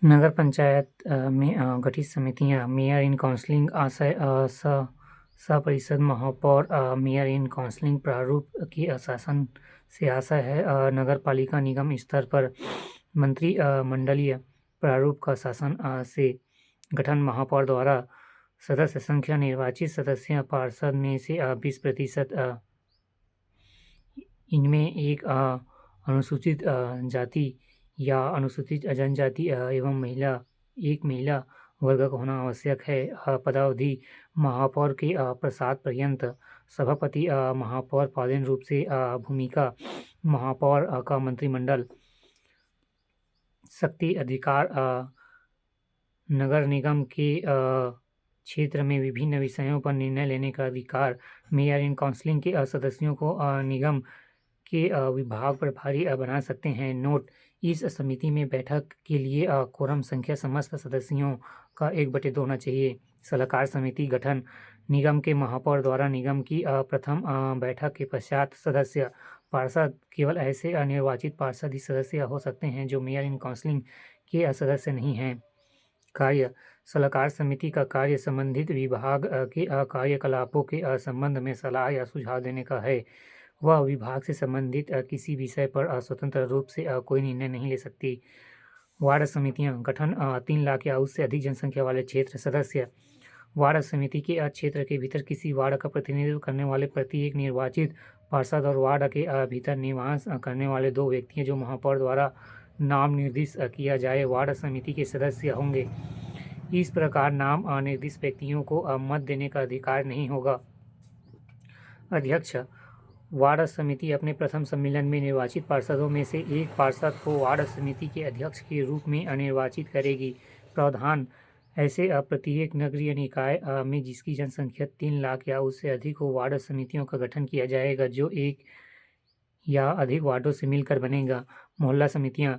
नगर पंचायत में गठित समितियां मेयर इन काउंसिलिंग आशय सपरिषद महापौर मेयर इन काउंसिलिंग प्रारूप की शासन से आशय है। नगर पालिका निगम स्तर पर मंत्री मंडलीय प्रारूप का शासन से गठन महापौर द्वारा सदस्य संख्या निर्वाचित सदस्य पार्षद में से 20% इनमें एक अनुसूचित जाति या अनुसूचित जनजाति एवं एक महिला वर्ग का होना आवश्यक है। पदावधि महापौर के प्रसाद पर्यंत सभापति महापौर पालन रूप से भूमिका महापौर का मंत्रिमंडल शक्ति अधिकार नगर निगम के क्षेत्र में विभिन्न विषयों पर निर्णय लेने का अधिकार। मेयर इन काउंसिलिंग के सदस्यों को निगम के विभाग प्रभारी बना सकते हैं। नोट: इस समिति में बैठक के लिए कोरम संख्या समस्त सदस्यों का 1/2 होना चाहिए। सलाहकार समिति गठन: निगम के महापौर द्वारा निगम की प्रथम बैठक के पश्चात सदस्य पार्षद केवल ऐसे निर्वाचित पार्षद ही सदस्य हो सकते हैं जो मेयर इन काउंसिलिंग के सदस्य नहीं हैं। कार्य: सलाहकार समिति का कार्य संबंधित विभाग के कार्यकलापों के संबंध में सलाह या सुझाव देने का है। वह विभाग से संबंधित किसी विषय पर स्वतंत्र रूप से कोई निर्णय नहीं ले सकती। वार्ड समितियां गठन: 3 लाख या उससे अधिक जनसंख्या वाले क्षेत्र। सदस्य: वार्ड समिति के क्षेत्र के भीतर किसी वार्ड का प्रतिनिधित्व करने वाले प्रत्येक निर्वाचित पार्षद और वार्ड के भीतर निवास करने वाले 2 व्यक्ति जो महापौर द्वारा नाम निर्दिष्ट किया जाए वार्ड समिति के सदस्य होंगे। इस प्रकार नाम निर्दिष्ट व्यक्तियों को मत देने का अधिकार नहीं होगा। अध्यक्ष: वार्ड समिति अपने प्रथम सम्मेलन में निर्वाचित पार्षदों में से एक पार्षद को वार्ड समिति के अध्यक्ष के रूप में निर्वाचित करेगी। प्रावधान: ऐसे प्रत्येक नगरीय निकाय में जिसकी जनसंख्या 3 लाख या उससे अधिक हो वार्ड समितियों का गठन किया जाएगा जो एक या अधिक वार्डों से मिलकर बनेगा। मोहल्ला समितियां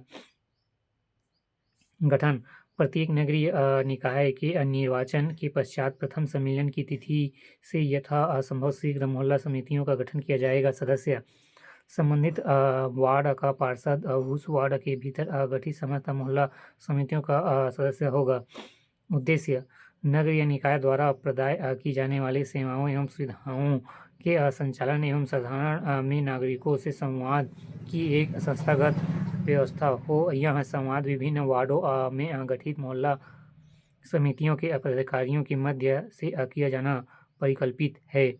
गठन: प्रत्येक नगरीय निकाय के निर्वाचन के पश्चात प्रथम सम्मेलन की तिथि से यथासंभव शीघ्र मोहल्ला समितियों का गठन किया जाएगा। सदस्य: संबंधित वार्ड का पार्षद उस वार्ड के भीतर गठित समस्त मोहल्ला समितियों का सदस्य होगा। उद्देश्य: नगरीय निकाय द्वारा प्रदाय की जाने वाली सेवाओं एवं सुविधाओं के संचालन एवं साधारण में नागरिकों से संवाद की एक संस्थागत व्यवस्था हो। यह संवाद विभिन्न वार्डों में गठित मोहल्ला समितियों के पदाधिकारियों के मध्य से किया जाना परिकल्पित है।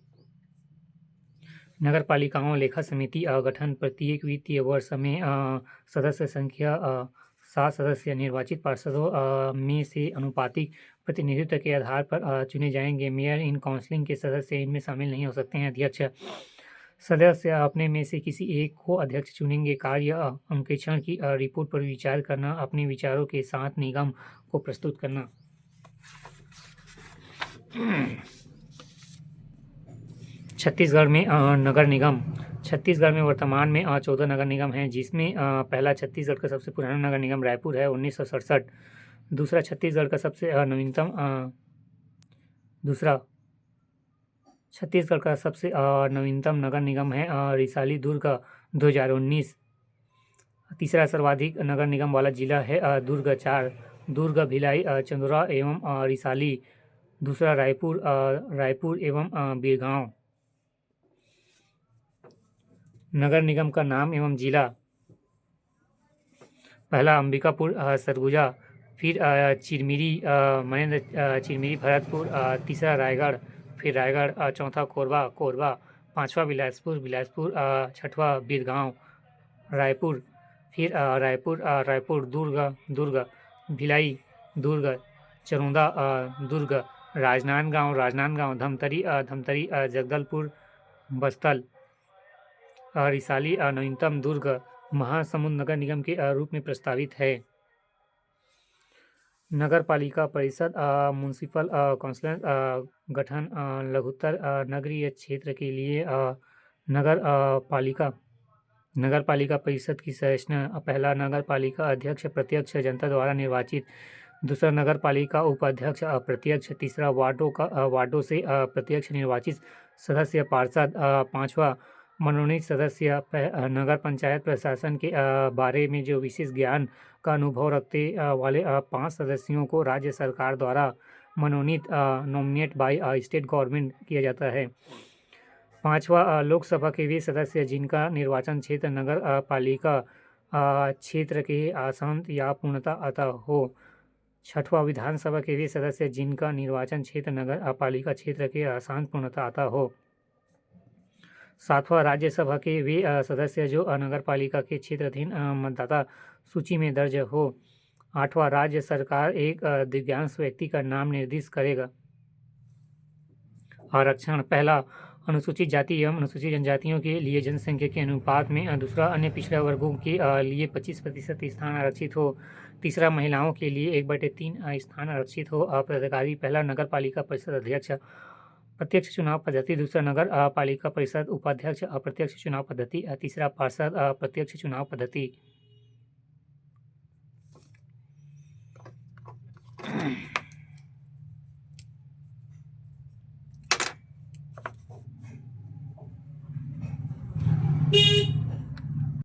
नगर पालिकाओं लेखा समिति गठन: प्रत्येक वित्तीय वर्ष में सदस्य संख्या 7 सदस्य निर्वाचित पार्षदों में से अनुपातिक प्रतिनिधित्व के आधार पर चुने जाएंगे। मेयर इन काउंसिलिंग के सदस्य इनमें शामिल नहीं हो सकते हैं। अध्यक्ष: सदस्य अपने में से किसी एक को अध्यक्ष चुनेंगे। कार्य: अंकेक्षण की रिपोर्ट पर विचार करना, अपने विचारों के साथ निगम को प्रस्तुत करना। छत्तीसगढ़ में नगर निगम: छत्तीसगढ़ में वर्तमान में 14 नगर निगम हैं जिसमें पहला छत्तीसगढ़ का सबसे पुराना नगर निगम रायपुर है 1967। दूसरा छत्तीसगढ़ का सबसे नवीनतम नगर निगम है रिसाली दुर्ग 2019। तीसरा सर्वाधिक नगर निगम वाला जिला है दुर्ग 4। दुर्ग, भिलाई, चंदौरा एवं रिसाली। दूसरा रायपुर एवं बीरगांव। नगर निगम का नाम एवं जिला: पहला अंबिकापुर सरगुजा, फिर चिरमिरी चिरमिरी भरतपुर, तीसरा रायगढ़, फिर रायगढ़, चौथा कोरबा, पांचवा बिलासपुर, छठवा बीरगांव, रायपुर, फिर रायपुर, दुर्ग, भिलाई, दुर्ग, चरोदा, दुर्ग, राजनांदगांव, धमतरी, जगदलपुर, बस्तर, रिसाली नवीनतम दुर्ग महासमुंद नगर निगम के रूप में प्रस्तावित है। नगर पालिका परिषद म्युनिसिपल काउंसिल गठन: लघुत्तर नगरीय क्षेत्र के लिए नगर पालिका परिषद की संरचना: पहला नगर पालिका अध्यक्ष प्रत्यक्ष जनता द्वारा निर्वाचित। दूसरा नगर पालिका उपाध्यक्ष अप्रत्यक्ष। तीसरा वार्डों से प्रत्यक्ष निर्वाचित सदस्य पार्षद। पांचवा मनोनीत सदस्य नगर पंचायत प्रशासन के बारे में जो विशेष ज्ञान का अनुभव रखते वाले 5 सदस्यों को राज्य सरकार द्वारा मनोनीत नॉमिनेट बाय स्टेट गवर्नमेंट किया जाता है। 5वां लोकसभा के वे सदस्य जिनका निर्वाचन क्षेत्र नगर पालिका क्षेत्र के आसांत या पूर्णतः आता हो। 6वां विधानसभा के वे सदस्य जिनका निर्वाचन क्षेत्र नगर पालिका क्षेत्र के आसांत पूर्णतः आता हो। 7वां राज्यसभा के वे सदस्य जो नगर पालिका के क्षेत्राधीन मतदाता सूची में दर्ज हो। 8वां राज्य सरकार एक दिव्यांग व्यक्ति का नाम निर्दिष्ट करेगा। आरक्षण पहला अनुसूचित जाति एवं अनुसूचित जनजातियों के लिए जनसंख्या के अनुपात में। दूसरा अन्य पिछड़ा वर्गों के लिए 25% स्थान आरक्षित हो। तीसरा महिलाओं के लिए 1/3 स्थान आरक्षित हो। पदाधिकारी पहला नगर पालिका परिषद अध्यक्ष प्रत्यक्ष चुनाव पद्धति। दूसरा नगर पालिका परिषद उपाध्यक्ष अप्रत्यक्ष चुनाव पद्धति। तीसरा पार्षद प्रत्यक्ष चुनाव पद्धति।